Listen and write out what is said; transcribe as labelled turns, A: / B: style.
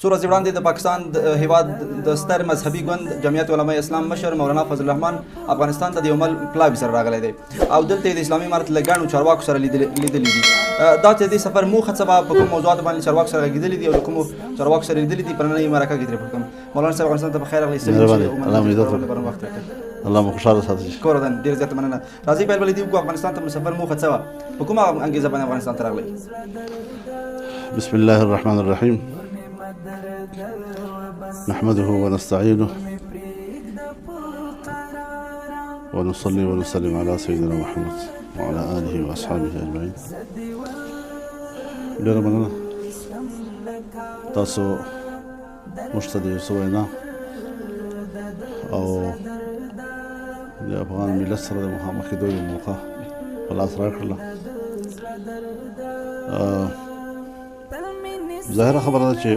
A: څو ورځې وړاندې د پاکستان هیواد د ستر مذهبي ګوند جمعیت علماء اسلام مشر مولانا فضل الرحمن افغانستان ته د یو مل پلاوي سره راغلی دی او دلته د اسلامي امارت له ګڼو چارواکو سره لیدلي دي. دا چې د سفر موخه څه به په کوم موضوعاتو باندې چارواکو سره غږېدلي دي او د کومو چارواکو سره لیدلي دي په نننۍ مرکه کې ترې پوښتم. مولانا صاحب افغانستان ته بخیر راغلی.
B: الله مو خوشحاله ساتي.
A: کور ودان ډېر زیاته مننه. راځئ پیل بلې دي وکړو افغانستان ته سفر موخه څه وه؟ په کومه انګیزه باندې افغانستان ته راغلی؟
B: بسم الله الرحمن الرحيم نحمده ونستعينه ونصلي ونسلم على سيدنا محمد وعلى آله وأصحابه أجمعين. ډېره مننه تاسو موږ ته د یو څه وینا او د افغان ملت سره د مخامخ کېدو یو موقع په لاس راکړله. ظاهره خبره ده چې